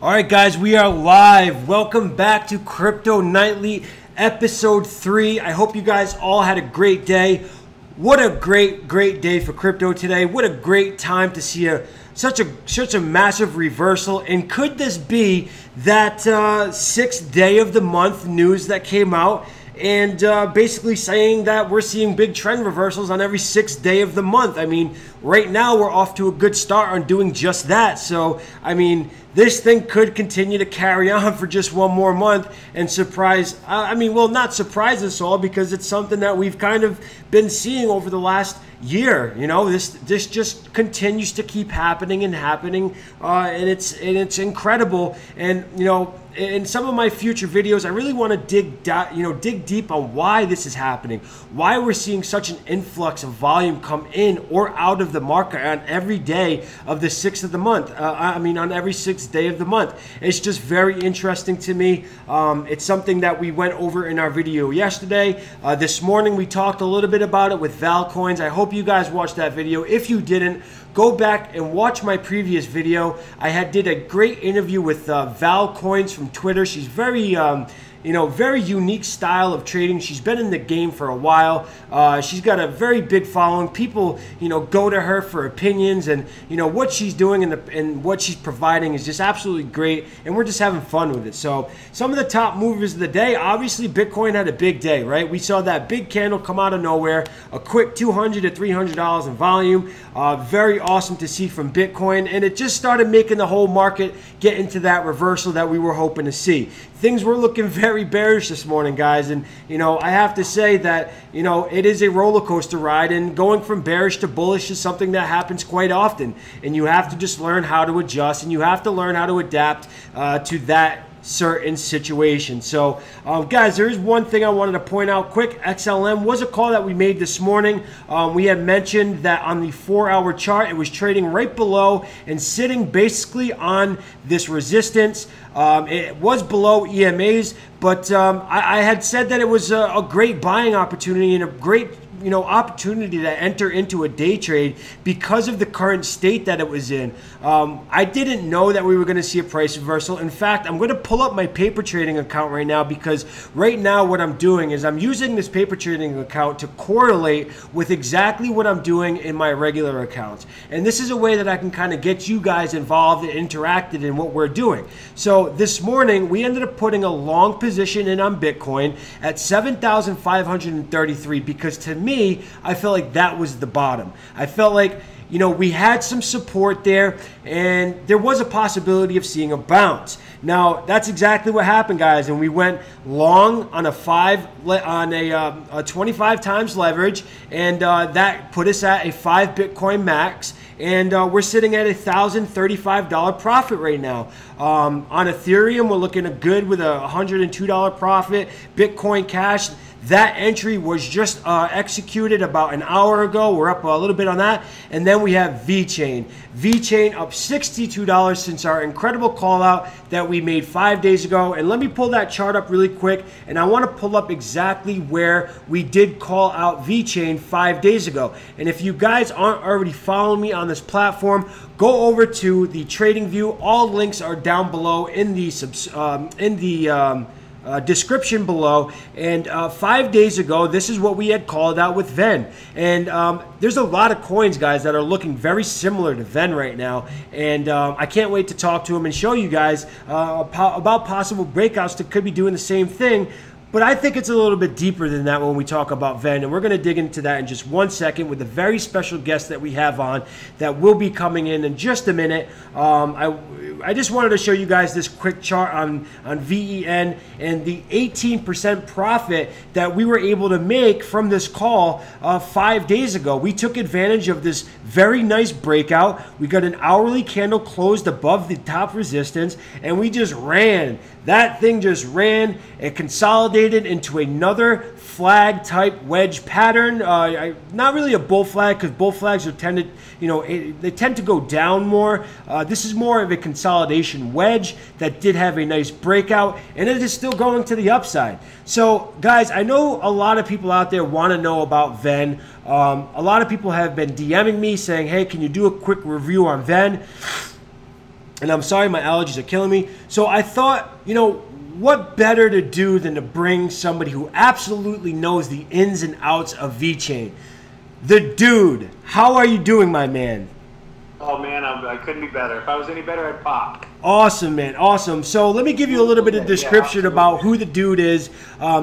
All right, guys, we are live. Welcome back to Crypto Nightly, episode 3. I hope you guys all had a great day. What a great day for crypto today. What a great time to see such a massive reversal. And could this be that sixth day of the month news that came out? And basically saying that we're seeing big trend reversals on every sixth day of the month. I mean, right now we're off to a good start on doing just that. So, I mean, this thing could continue to carry on for just one more month and surprise, not surprise us all, because it's something that we've kind of been seeing over the last year. You know, this just continues to keep happening and happening, and it's incredible. And you know, in some of my future videos, I really want to dig deep on why this is happening, why we're seeing such an influx of volume come in or out of the market on every day of the sixth of the month. On every sixth day of the month. It's just very interesting to me. It's something that we went over in our video yesterday. This morning we talked a little bit about it with Val Coins. I hope you guys watched that video. If you didn't, go back and watch my previous video. I did a great interview with Val Coins from Twitter. She's very very unique style of trading. She's been in the game for a while. She's got a very big following. People, go to her for opinions, and what she's doing and what she's providing is just absolutely great. And we're just having fun with it. So some of the top movers of the day, obviously Bitcoin had a big day, right? We saw that big candle come out of nowhere, a quick $200 to $300 in volume. Very awesome to see from Bitcoin, and it just started making the whole market get into that reversal that we were hoping to see. Things were looking very bearish this morning, guys, and I have to say that it is a roller coaster ride, and going from bearish to bullish is something that happens quite often, and you have to just learn how to adjust, and you have to learn how to adapt to that certain situation. So guys, there is one thing I wanted to point out quick. XLM was a call that we made this morning. We had mentioned that on the 4-hour chart it was trading right below and sitting basically on this resistance. It was below EMAs, but I had said that it was a great buying opportunity and a great opportunity to enter into a day trade because of the current state that it was in. I didn't know that we were going to see a price reversal. In fact, I'm going to pull up my paper trading account right now, because right now what I'm doing is I'm using this paper trading account to correlate with exactly what I'm doing in my regular accounts. And this is a way that I can kind of get you guys involved and interacted in what we're doing. So this morning we ended up putting a long position in on Bitcoin at 7,533, because to me, I felt like that was the bottom. I felt like, we had some support there, and there was a possibility of seeing a bounce. Now, that's exactly what happened, guys, and we went long on a 25 times leverage, and that put us at a 5 Bitcoin max, and we're sitting at $1,035 profit right now. On Ethereum, we're looking good with a $102 profit. Bitcoin Cash, that entry was just executed about an hour ago. We're up a little bit on that. And then we have VeChain. VeChain up $62 since our incredible call out that we made 5 days ago. And let me pull that chart up really quick. And I want to pull up exactly where we did call out VeChain 5 days ago. And if you guys aren't already following me on this platform, go over to the Trading View. All links are down below in the description below. And 5 days ago, this is what we had called out with Ven. And there's a lot of coins, guys, that are looking very similar to Ven right now. And I can't wait to talk to them and show you guys about possible breakouts that could be doing the same thing. But I think it's a little bit deeper than that when we talk about Ven, and we're going to dig into that in just 1 second with a very special guest that we have on that will be coming in just a minute. I just wanted to show you guys this quick chart on VEN and the 18% profit that we were able to make from this call 5 days ago. We took advantage of this very nice breakout. We got an hourly candle closed above the top resistance, and we just ran. That thing just ran. It consolidated into another flag type wedge pattern. Not really a bull flag, because bull flags are they tend to go down more. This is more of a consolidation wedge that did have a nice breakout, and it is still going to the upside. So guys, I know a lot of people out there want to know about Ven. A lot of people have been DMing me saying, hey, can you do a quick review on Ven? and I'm sorry, my allergies are killing me. So I thought, you know, what better to do than to bring somebody who absolutely knows the ins and outs of VeChain. The dude. How are you doing, my man? Oh man, I couldn't be better. If I was any better, I'd pop. Awesome, man. Awesome. So let me give you a little bit of description about who the dude is.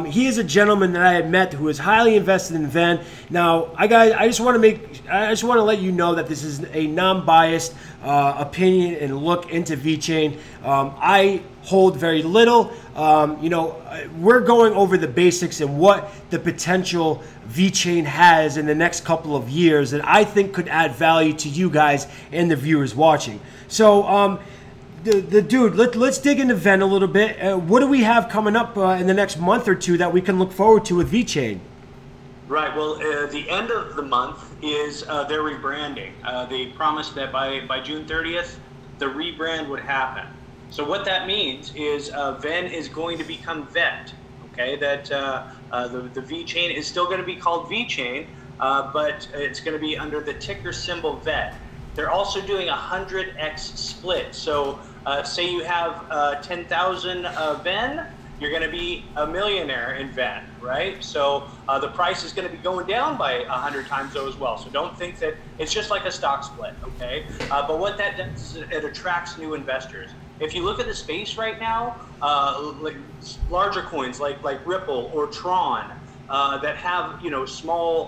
He is a gentleman that I had met who is highly invested in Ven. Now, I just want to let you know that this is a non-biased opinion and look into VeChain. I hold very little. You know, we're going over the basics and what the potential VeChain has in the next couple of years that I think could add value to you guys and the viewers watching. So, the dude, let's dig into Ven a little bit. What do we have coming up in the next month or two that we can look forward to with VeChain? Right. Well, the end of the month is their rebranding. They promised that by June 30th, the rebrand would happen. So what that means is Ven is going to become Vet. Okay, that the VeChain is still going to be called VeChain, but it's going to be under the ticker symbol Vet. They're also doing a 100x split. So say you have 10,000 Ven, you're going to be a millionaire in Ven, right? So the price is going to be going down by 100 times though as well. So don't think that it's just like a stock split, okay? But what that does is it attracts new investors. If you look at the space right now, like larger coins like Ripple or Tron that have, you know, small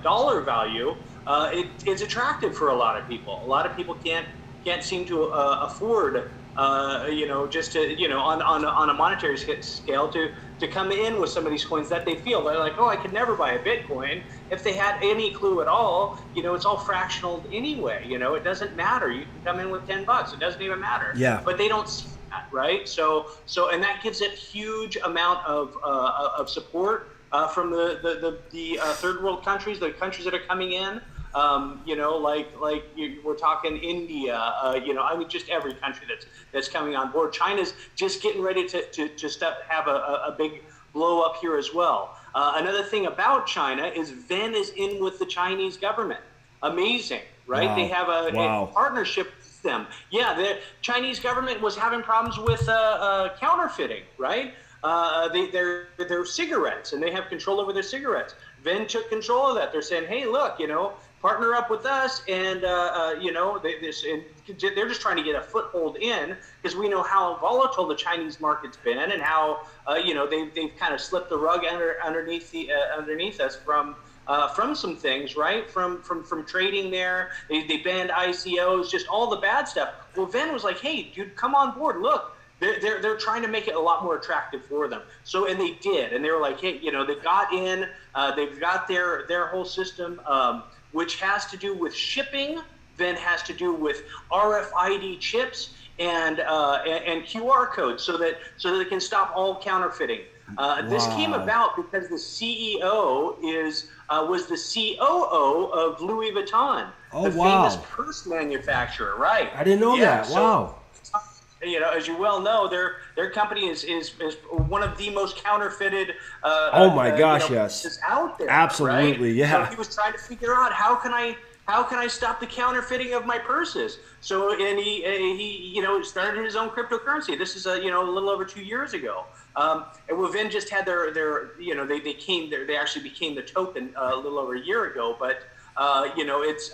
dollar value, it's attractive for a lot of people. A lot of people can't seem to afford, you know, just to, you know, on a monetary scale to come in with some of these coins that they feel they're like, oh, I could never buy a Bitcoin. If they had any clue at all, you know, it's all fractional anyway. You know, it doesn't matter. You can come in with $10. It doesn't even matter. Yeah. But they don't see that, right? So and that gives it huge amount of support from the third world countries, the countries that are coming in. You know, we're talking India, you know, I mean, just every country that's coming on board. China's just getting ready to just have a big blow up here as well. Another thing about China is Ven is in with the Chinese government. Amazing, right? Wow. They have a partnership with them. Yeah, the Chinese government was having problems with counterfeiting, right? They're cigarettes, and they have control over their cigarettes. Ven took control of that. They're saying, hey, look, you know, partner up with us, and you know, they're just trying to get a foothold in, because we know how volatile the Chinese market's been, and how you know, they've kind of slipped the rug underneath us from some things, right? From trading there. They banned ICOs, just all the bad stuff. Well, Ven was like, hey, dude, come on board. Look, they're trying to make it a lot more attractive for them. So, and they did, and they were like, hey, you know, they got in, they've got their whole system, which has to do with shipping, then has to do with RFID chips and QR codes, so that they can stop all counterfeiting. This came about because the CEO was the COO of Louis Vuitton, the famous purse manufacturer, right? I didn't know that. Wow. You know, as you well know, their company is one of the most counterfeited. Oh my gosh, you know, yes, out there. Absolutely, right? yeah. So he was trying to figure out how can I stop the counterfeiting of my purses. So and he you know, started his own cryptocurrency. This is you know, a little over 2 years ago. And Ven just had their you know, they actually became the token a little over a year ago. But you know, it's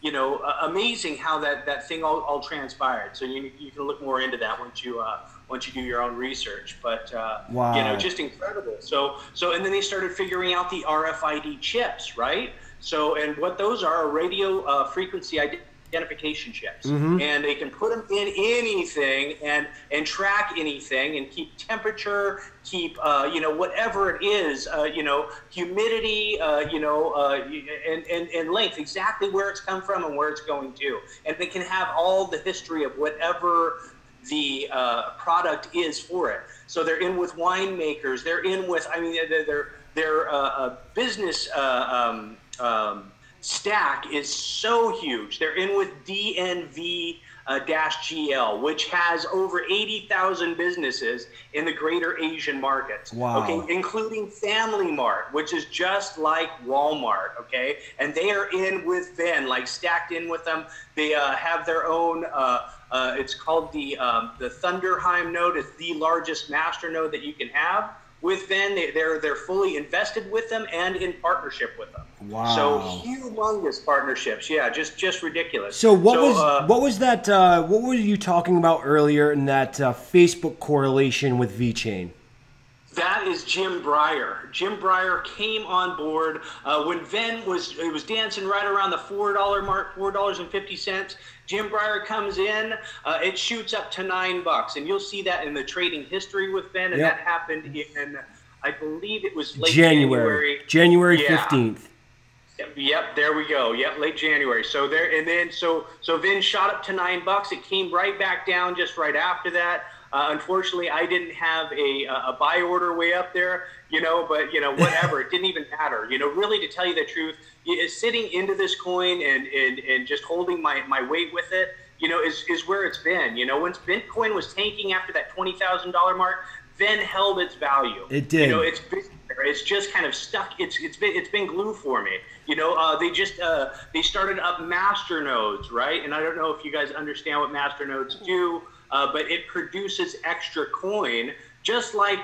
you know, amazing how that thing all transpired. So you can look more into that once you do your own research. But you know, just incredible. So and then they started figuring out the RFID chips, right? So, and what those are radio frequency identification chips, and they can put them in anything and track anything and keep temperature, keep you know, whatever it is, you know, humidity, you know, and length, exactly where it's come from and where it's going to, and they can have all the history of whatever the product is for it. So they're in with winemakers, they're in with, I mean, they're business stack is so huge. They're in with DNV-GL, which has over 80,000 businesses in the greater Asian markets. Wow. Okay, including Family Mart, which is just like Walmart. Okay, and they are in with Venn, like stacked in with them. They have their own. It's called the Thunderheim node. It's the largest master node that you can have. With Venn, they're fully invested with them and in partnership with them. Wow! So humongous partnerships, yeah, just ridiculous. So what was that? What were you talking about earlier in that Facebook correlation with VeChain? That is Jim Breyer. Jim Breyer came on board when Venn was dancing right around the $4 mark, $4.50. Jim Breyer comes in, it shoots up to $9, and you'll see that in the trading history with Venn, and that happened in, I believe it was late January 15th. Yep, there we go. Yep, late January. So Venn shot up to $9. It came right back down just right after that. Unfortunately, I didn't have a buy order way up there, but whatever. It didn't even matter. Really, to tell you the truth, sitting into this coin and just holding my weight with it, is where it's been. Once Bitcoin was tanking after that $20,000 mark, Venn held its value. It did. It's just kind of stuck. It's been glue for me. They started up master nodes, right? And I don't know if you guys understand what master nodes do. But it produces extra coin, just like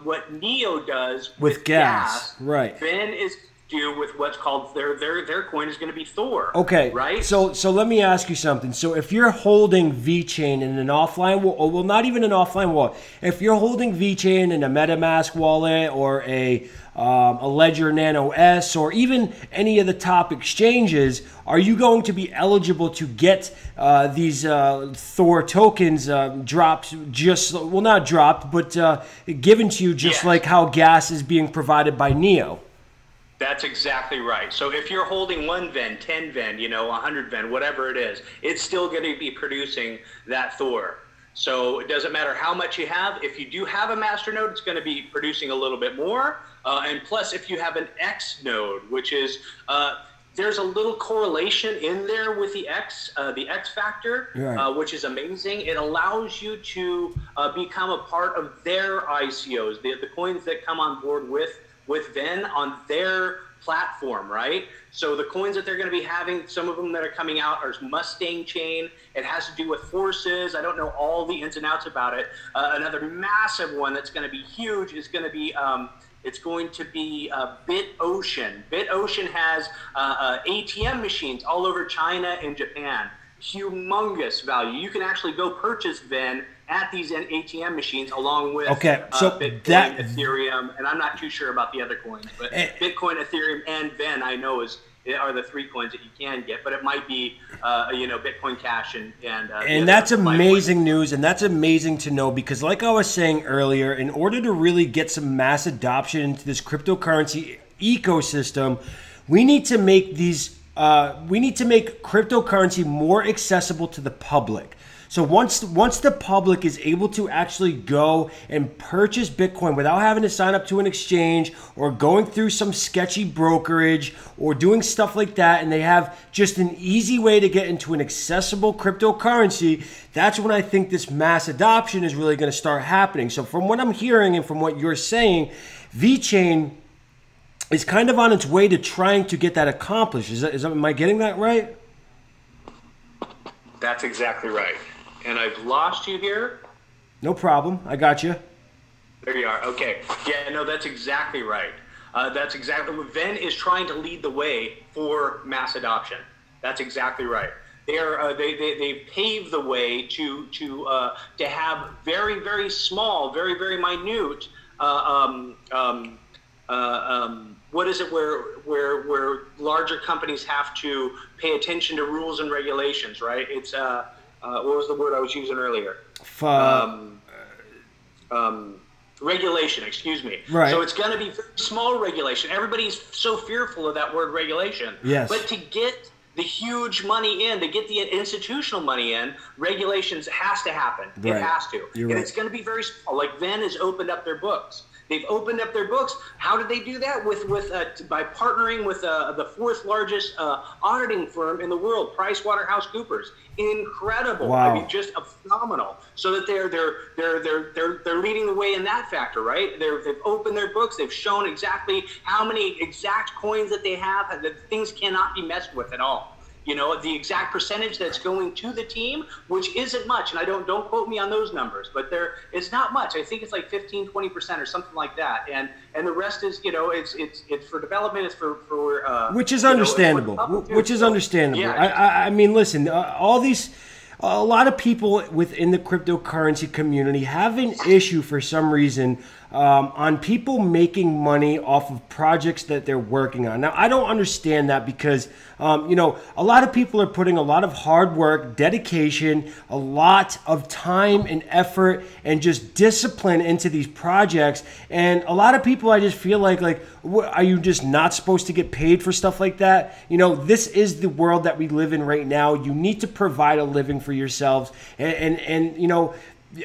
what Neo does with gas. Right. Venn is do with what's called their coin is going to be Thor. Okay. Right. So let me ask you something. So if you're holding VeChain in an offline wallet, well, not even an offline wallet, if you're holding VeChain in a MetaMask wallet or a Ledger Nano S or even any of the top exchanges, are you going to be eligible to get these Thor tokens dropped, not dropped, but given to you just like how gas is being provided by Neo? That's exactly right. So if you're holding 1 Venn, 10 Venn, 100 Venn, whatever it is, it's still going to be producing that Thor. So it doesn't matter how much you have. If you do have a master node, it's going to be producing a little bit more. And plus, if you have an X node, which is there's a little correlation in there with the X factor, which is amazing. It allows you to become a part of their ICOs, the coins that come on board with Venn on their platform, right? So the coins that they're going to be having, some of them that are coming out are Mustang Chain. It has to do with horses. I don't know all the ins and outs about it. Another massive one that's going to be huge is going to be BitOcean. BitOcean has ATM machines all over China and Japan. Humongous value. You can actually go purchase Venn at these ATM machines along with Bitcoin, Ethereum, and I'm not too sure about the other coins, but Bitcoin, Ethereum, and Venn I know are the 3 coins that you can get, but it might be Bitcoin Cash and that's amazing news, and that's amazing to know, because like I was saying earlier, in order to really get some mass adoption into this cryptocurrency ecosystem, we need to make cryptocurrency more accessible to the public. So once the public is able to actually go and purchase Bitcoin without having to sign up to an exchange or going through some sketchy brokerage or doing stuff like that, and they have just an easy way to get into an accessible cryptocurrency, that's when I think this mass adoption is really going to start happening. So from what I'm hearing and from what you're saying, VeChain is kind of on its way to trying to get that accomplished. Am I getting that right? That's exactly right. And I've lost you here. No problem. I got you. There you are. Okay. Yeah, no, that's exactly right. That's exactly what Venn is trying to lead the way for mass adoption. That's exactly right. They've paved the way to have very, very small, very, very minute what is it where larger companies have to pay attention to rules and regulations, right? It's what was the word I was using earlier? Regulation, excuse me. Right. So it's going to be very small regulation. Everybody's so fearful of that word regulation. Yes. But to get the huge money in, to get the institutional money in, regulations has to happen. Right. It has to. You're and right. it's going to be very small. Like Venn has opened up their books. They've opened up their books. How did they do that? By partnering with the fourth largest auditing firm in the world, PricewaterhouseCoopers. Incredible! Wow. I mean, just phenomenal. So that they're leading the way in that factor, right? They've opened their books. They've shown exactly how many exact coins that they have. That things cannot be messed with at all. You know, the exact percentage that's going to the team, which isn't much, and I don't quote me on those numbers, but it's not much. I think it's like 15-20% or something like that, and the rest is, you know, it's for development, it's for which is understandable. Which is understandable. Yeah. I mean, listen, a lot of people within the cryptocurrency community have an issue for some reason on people making money off of projects that they're working on. Now, I don't understand that because, you know, a lot of people are putting a lot of hard work, dedication, a lot of time and effort and just discipline into these projects. And a lot of people, I just feel like are you just not supposed to get paid for stuff like that? You know, this is the world that we live in right now. You need to provide a living for yourselves. And you know,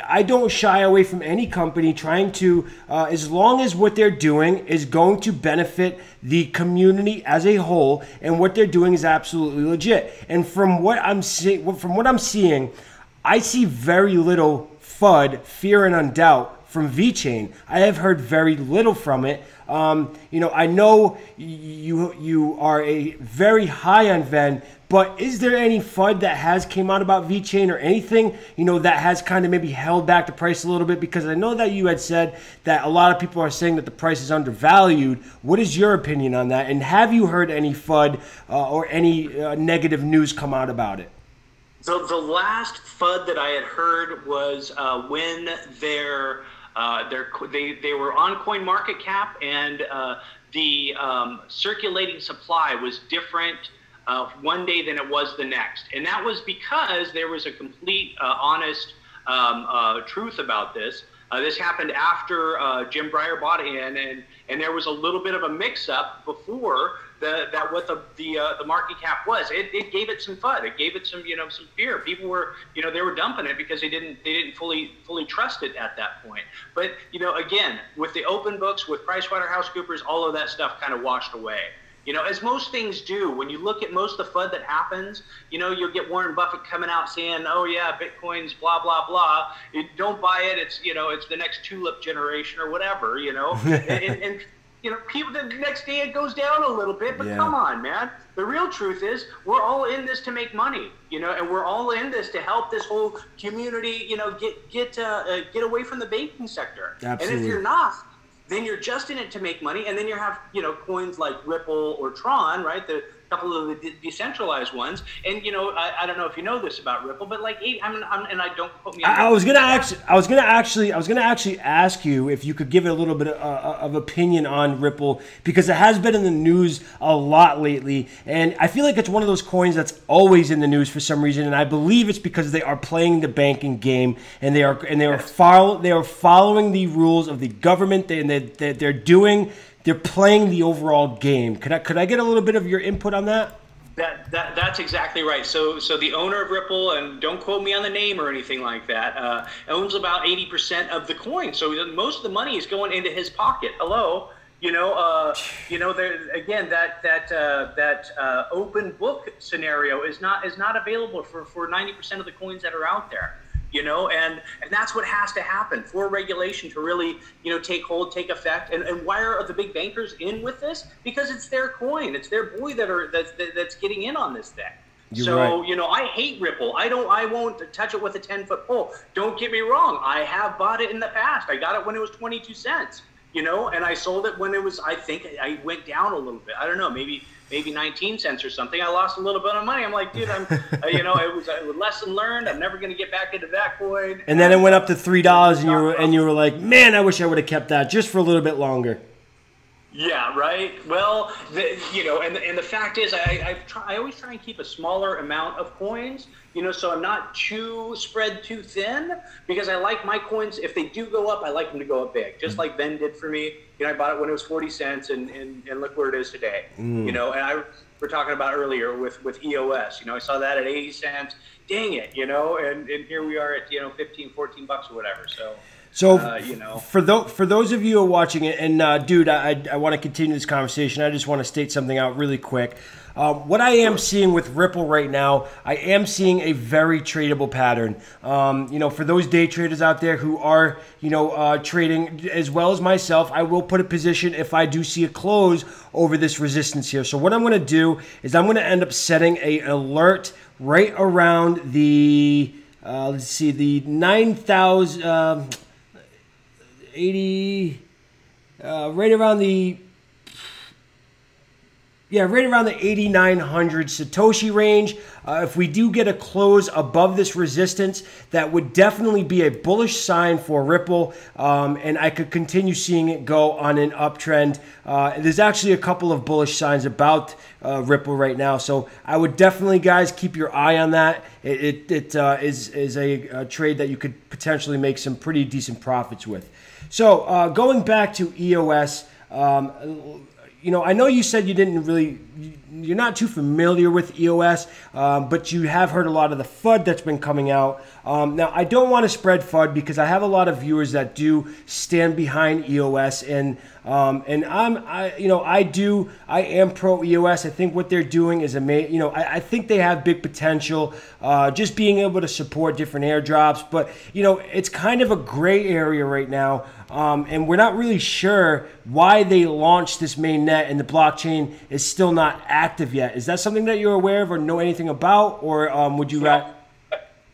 I don't shy away from any company trying to, as long as what they're doing is going to benefit the community as a whole, and what they're doing is absolutely legit. And from what I'm seeing, I see very little FUD, fear and undoubt, from VeChain. I have heard very little from it. You know, I know you are a very high on Ven, but is there any FUD that has came out about VeChain or anything, you know, that has kind of maybe held back the price a little bit? Because I know that you had said that a lot of people are saying that the price is undervalued. What is your opinion on that? And have you heard any FUD or any negative news come out about it? The last FUD that I had heard was when they were on CoinMarketCap, and the circulating supply was different one day than it was the next. And that was because there was a complete, honest truth about this. This happened after Jim Breyer bought in, and there was a little bit of a mix-up before what the market cap was. It gave it some FUD. It gave it some, you know, some fear. People were, you know, they were dumping it because they didn't fully trust it at that point. But, you know, again, with the open books, with PricewaterhouseCoopers, all of that stuff kind of washed away. You know, as most things do, when you look at most of the FUD that happens, you know, you'll get Warren Buffett coming out saying, oh yeah, Bitcoin's blah, blah, blah. Don't buy it. It's, you know, it's the next tulip generation or whatever, you know. and you know, people, the next day it goes down a little bit, but come on, man. The real truth is we're all in this to make money, you know, and we're all in this to help this whole community, you know, get away from the banking sector. Absolutely. And if you're not, then you're just in it to make money, and then you have, you know, coins like Ripple or Tron, right? The couple of the decentralized ones, and you know, I don't know if you know this about Ripple, but like, and I don't quote me. I was gonna actually ask you if you could give it a little bit of opinion on Ripple, because it has been in the news a lot lately, and I feel like it's one of those coins that's always in the news for some reason, and I believe it's because they are playing the banking game, and they are following the rules of the government, they're playing the overall game. Could I get a little bit of your input on that? That's exactly right. So the owner of Ripple, and don't quote me on the name or anything like that, owns about 80% of the coin. So most of the money is going into his pocket. Hello, you know, there again, that open book scenario is not available for 90% of the coins that are out there. You know, and that's what has to happen for regulation to really, you know, take hold, take effect. And why are the big bankers in with this? Because it's their coin, it's their boy that's getting in on this thing. You're right. You know, I hate Ripple. I won't touch it with a 10-foot pole. Don't get me wrong. I have bought it in the past. I got it when it was 22 cents. You know, and I sold it when it was, I think I went down a little bit. I don't know, maybe 19 cents or something. I lost a little bit of money. I'm like, dude, I'm, you know, it was a lesson learned. I'm never going to get back into that coin. And then it went up to $3, and you were like, man, I wish I would have kept that just for a little bit longer. Yeah, right. Well, you know, and the fact is, I always try and keep a smaller amount of coins, you know, so I'm not spread too thin, because I like my coins, if they do go up, I like them to go up big, just like Ben did for me. You know, I bought it when it was 40 cents, and look where it is today. You know, and we're talking about earlier with EOS. You know, I saw that at 80 cents. Dang it, you know, and here we are at, you know, 15, 14 bucks or whatever. So, you know, for those of you who are watching it, and dude, I want to continue this conversation. I just want to state something out really quick. What I am seeing with Ripple right now, I am seeing a very tradable pattern. You know, for those day traders out there who are, you know, trading as well as myself, I will put a position if I do see a close over this resistance here. So what I'm going to do is I'm going to end up setting a alert right around the, let's see, the 9,000, 80, right around the, yeah, right around the 8,900 Satoshi range. If we do get a close above this resistance, that would definitely be a bullish sign for Ripple, and I could continue seeing it go on an uptrend. There's actually a couple of bullish signs about Ripple right now, so I would definitely, guys, keep your eye on that. It is a trade that you could potentially make some pretty decent profits with. So going back to EOS, you know, I know you said you didn't really, you're not too familiar with EOS, but you have heard a lot of the FUD that's been coming out. Now, I don't want to spread FUD because I have a lot of viewers that do stand behind EOS, and I am pro EOS. I think what they're doing is amazing. You know, I think they have big potential, just being able to support different airdrops, but you know, it's kind of a gray area right now. And we're not really sure why they launched this mainnet and the blockchain is still not active yet. Is that something that you're aware of or know anything about, or would you rather?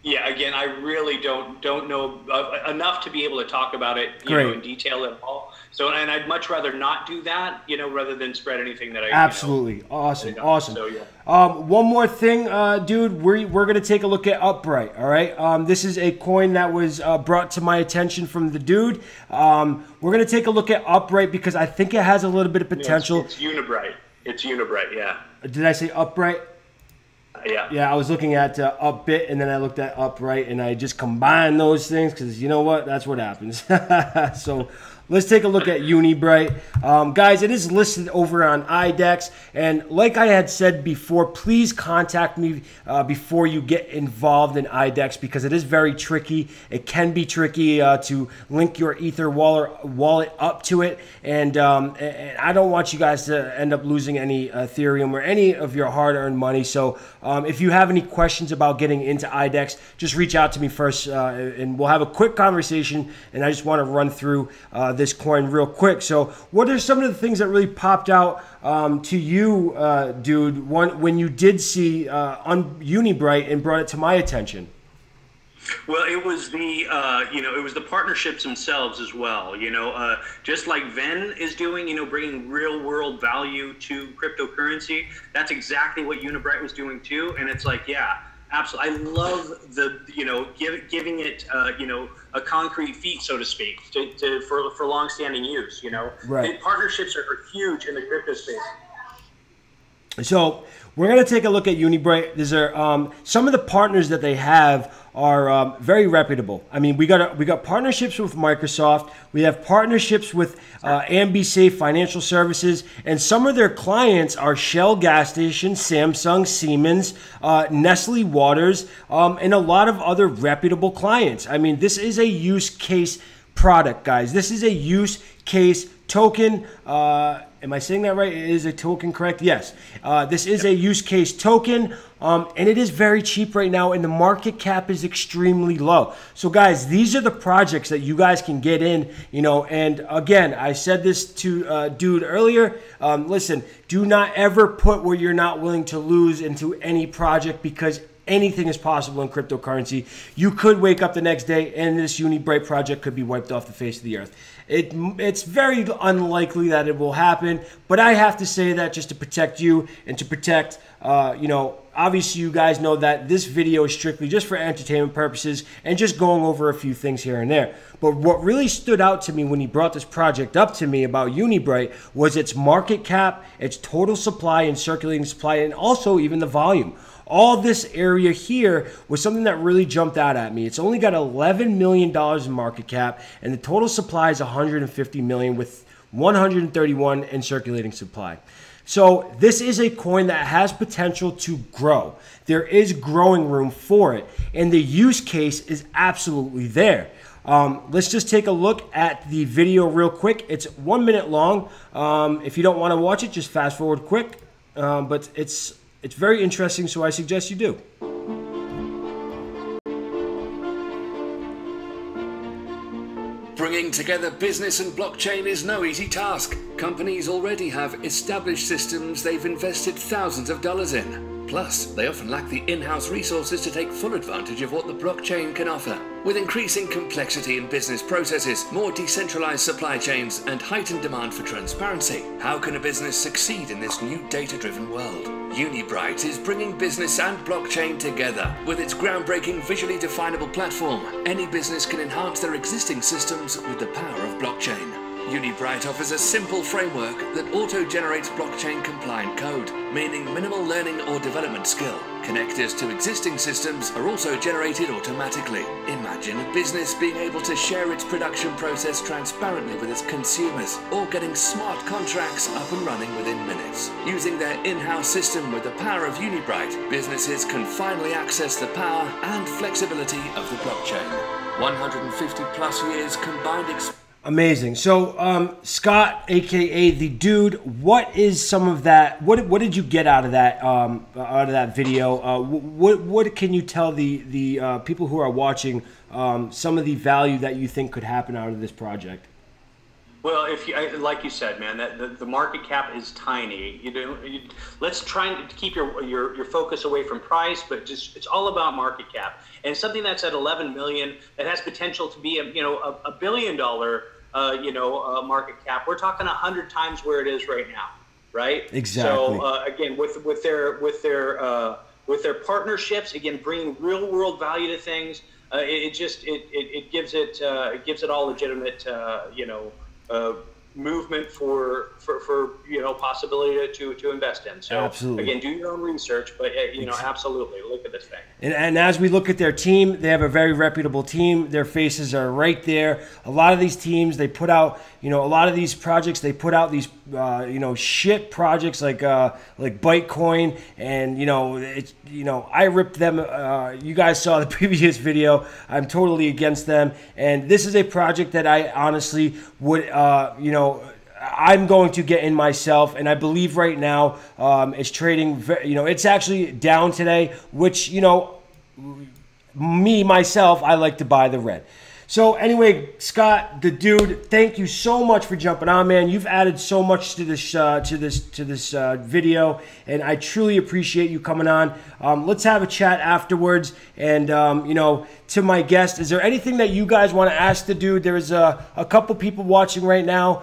Yeah, again, I really don't know enough to be able to talk about it, you know, in detail at all. So, and I'd much rather not do that, you know, rather than spread anything that I absolutely, you know, awesome. So, yeah. One more thing, dude, we're gonna take a look at Upright. All right, this is a coin that was brought to my attention from the dude. We're gonna take a look at Upright because I think it has a little bit of potential. It's Unibright. It's Unibright. Yeah. Did I say Upright? Yeah. Yeah, I was looking at Upbit, and then I looked at Upright, and I just combined those things because you know what? That's what happens. So let's take a look at Unibright. Guys, it is listed over on IDEX, and like I had said before, please contact me before you get involved in IDEX because it is very tricky. It can be tricky to link your Ether wallet up to it, and I don't want you guys to end up losing any Ethereum or any of your hard-earned money. So if you have any questions about getting into IDEX, just reach out to me first, and we'll have a quick conversation, and I just want to run through this coin real quick. So what are some of the things that really popped out to you, dude, when you did see on Unibright and brought it to my attention? Well, it was the you know, it was the partnerships themselves as well. You know, just like Venn is doing, you know, bringing real world value to cryptocurrency. That's exactly what Unibright was doing too. And it's like, yeah, absolutely. I love the, you know, giving it you know, a concrete feat, so to speak, for long-standing use. You know, right. The partnerships are huge in the crypto space. So we're going to take a look at Unibright. These are some of the partners that they have are very reputable. I mean, we got partnerships with Microsoft. We have partnerships with AmbiSafe Financial Services, and some of their clients are Shell gas stations, Samsung, Siemens, Nestle Waters, and a lot of other reputable clients. I mean, this is a use case product, guys. This is a use case token. Am I saying that right? Is a token correct? Yes. This is a use case token, and it is very cheap right now, and the market cap is extremely low. So, guys, these are the projects that you guys can get in, you know, and again, I said this to dude earlier. Listen, do not ever put what you're not willing to lose into any project because anything is possible in cryptocurrency. You could wake up the next day and this Unibright project could be wiped off the face of the earth. It's very unlikely that it will happen, but I have to say that just to protect you and to protect, you know, obviously you guys know that this video is strictly just for entertainment purposes and just going over a few things here and there. But what really stood out to me when he brought this project up to me about Unibright was its market cap, its total supply and circulating supply, and also even the volume. All this area here was something that really jumped out at me. It's only got $11 million in market cap, and the total supply is $150 million with 131 in circulating supply. So this is a coin that has potential to grow. There is growing room for it, and the use case is absolutely there. Let's just take a look at the video real quick. It's 1 minute long. If you don't want to watch it, just fast forward quick. But it's very interesting, so I suggest you do. Bringing together business and blockchain is no easy task. Companies already have established systems they've invested thousands of dollars in. Plus, they often lack the in-house resources to take full advantage of what the blockchain can offer. With increasing complexity in business processes, more decentralized supply chains, and heightened demand for transparency, how can a business succeed in this new data-driven world? Unibright is bringing business and blockchain together. With its groundbreaking visually definable platform, any business can enhance their existing systems with the power of blockchain. Unibright offers a simple framework that auto-generates blockchain-compliant code, meaning minimal learning or development skill. Connectors to existing systems are also generated automatically. Imagine a business being able to share its production process transparently with its consumers, or getting smart contracts up and running within minutes. Using their in-house system with the power of Unibright, businesses can finally access the power and flexibility of the blockchain. 150 plus years combined experience. Amazing. So, Scott, aka the dude, what is some of that? What did you get out of that video? What can you tell the people who are watching some of the value that you think could happen out of this project? Well, if you, like you said, man, that the market cap is tiny. Let's try and keep your focus away from price, but just it's all about market cap. And something that's at 11 million that has potential to be a $1 billion market cap. We're talking 100 times where it is right now, right? Exactly. So again, with their partnerships, again, bringing real world value to things, it gives it all legitimate movement for possibility to invest in. So absolutely. Again, do your own research, but absolutely look at this thing. And as we look at their team, they have a very reputable team. Their faces are right there. A lot of these teams, they put out, a lot of these projects, they put out these, shit projects like Bytecoin, and I ripped them. You guys saw the previous video. I'm totally against them, and this is a project that I honestly would, I'm going to get in myself, and I believe right now it's trading. It's actually down today, which myself, I like to buy the red. So anyway, Scott, the dude, thank you so much for jumping on, man. You've added so much to this video, and I truly appreciate you coming on. Let's have a chat afterwards, and to my guest, is there anything that you guys want to ask the dude? There's a couple people watching right now.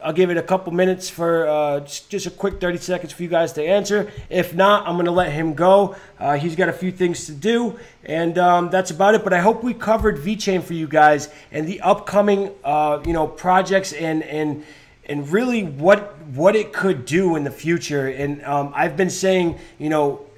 I'll give it a couple minutes for just a quick 30 seconds for you guys to answer. If not, I'm going to let him go. He's got a few things to do, and that's about it. But I hope we covered VeChain for you guys and the upcoming projects and really what it could do in the future. And I've been saying,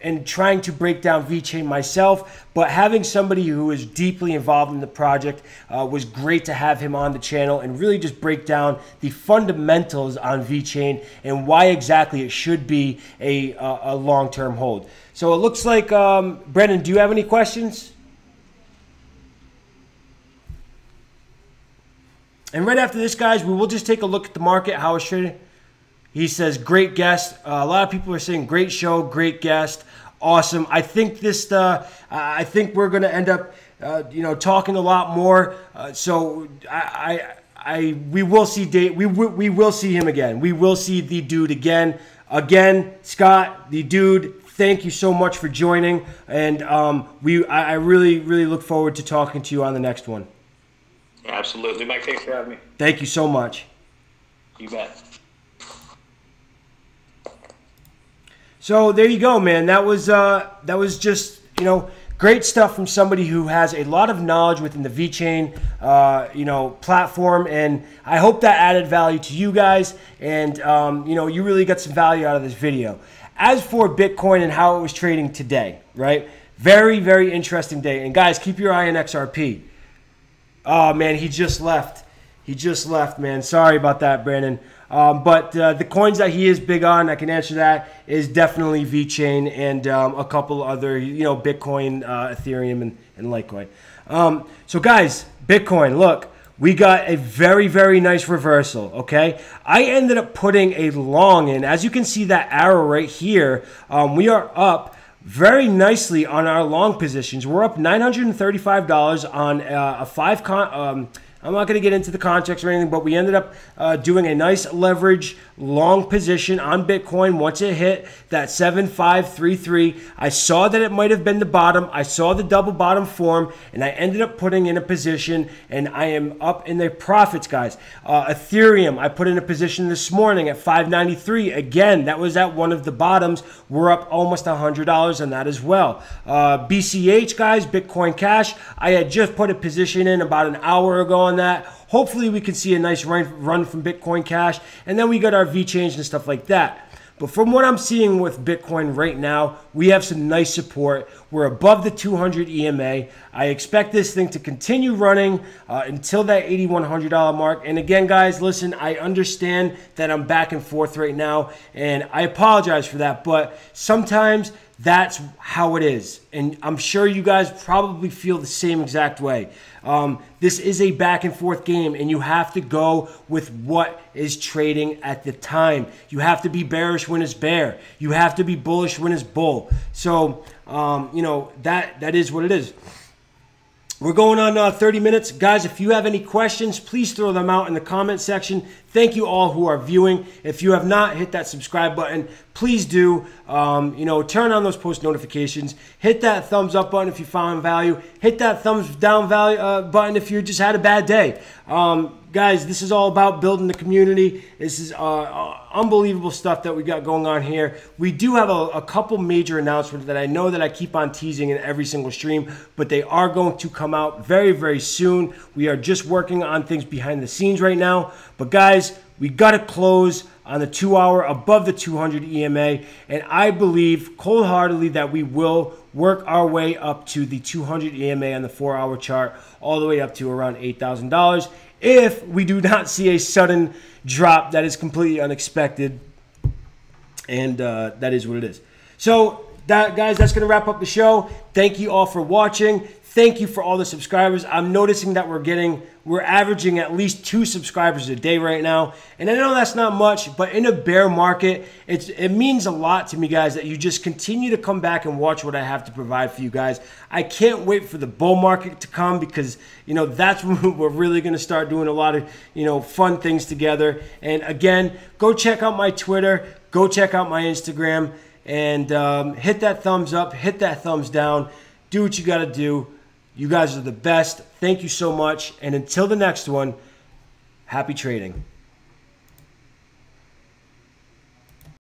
and trying to break down VeChain myself, but having somebody who is deeply involved in the project was great to have him on the channel and really just break down the fundamentals on VeChain and why exactly it should be a long-term hold. So it looks like, Brendan, do you have any questions? And right after this, guys, we will just take a look at the market, how it's trading. He says, great guest. A lot of people are saying, great show, great guest, awesome. I think this. I think we're going to end up, talking a lot more. So we will see Dave. We will see him again. We will see the dude again. Again, Scott, the dude. Thank you so much for joining, and I really look forward to talking to you on the next one. Absolutely, Mike. Thanks for having me. Thank you so much. You bet. So there you go, man. That was just great stuff from somebody who has a lot of knowledge within the VeChain platform, and I hope that added value to you guys, and you really got some value out of this video. As for Bitcoin and how it was trading today, right? Very interesting day. And guys, keep your eye on XRP. Oh man, he just left. He just left, man. Sorry about that, Brandon. But the coins that he is big on, I can answer that, is definitely VeChain and a couple other, Bitcoin, Ethereum, and Litecoin. So guys, Bitcoin, look, we got a very, very nice reversal, okay? I ended up putting a long in. As you can see that arrow right here, we are up very nicely on our long positions. We're up $935 on I'm not going to get into the context or anything, but we ended up doing a nice leverage long position on Bitcoin once it hit that 7533. I saw that it might have been the bottom. I saw the double bottom form, and I ended up putting in a position, and I am up in the profits, guys. Ethereum, I put in a position this morning at 593. Again, that was at one of the bottoms. We're up almost $100 on that as well. BCH, guys, Bitcoin Cash, I had just put a position in about an hour ago on that. Hopefully we can see a nice run from Bitcoin Cash, and then we got our VeChain and stuff like that. But from what I'm seeing with Bitcoin right now, we have some nice support. We're above the 200 EMA. I expect this thing to continue running until that $8,100 mark. And again, guys, listen, I understand that I'm back and forth right now, and I apologize for that, but sometimes that's how it is. And I'm sure you guys probably feel the same exact way. This is a back and forth game, and you have to go with what is trading at the time. You have to be bearish when it's bear. You have to be bullish when it's bull. So, that is what it is. We're going on 30 minutes. Guys, if you have any questions, please throw them out in the comment section. Thank you all who are viewing. If you have not hit that subscribe button, please do. Turn on those post notifications. Hit that thumbs up button if you found value. Hit that thumbs down button if you just had a bad day. Guys, this is all about building the community. This is unbelievable stuff that we got going on here. We do have a couple major announcements that I know that I keep on teasing in every single stream, but they are going to come out very, very soon. We are just working on things behind the scenes right now. But guys, we got to close on the 2 hour above the 200 EMA, and I believe cold-heartedly that we will work our way up to the 200 EMA on the 4 hour chart, all the way up to around $8,000 if we do not see a sudden drop that is completely unexpected, and that is what it is. So guys, that's going to wrap up the show. Thank you all for watching. Thank you for all the subscribers. I'm noticing that we're averaging at least 2 subscribers a day right now. And I know that's not much, but in a bear market, it means a lot to me, guys, that you just continue to come back and watch what I have to provide for you guys. I can't wait for the bull market to come, because, that's when we're really going to start doing a lot of, fun things together. And again, go check out my Twitter, go check out my Instagram, and hit that thumbs up, hit that thumbs down, do what you got to do. You guys are the best. Thank you so much. And until the next one, happy trading.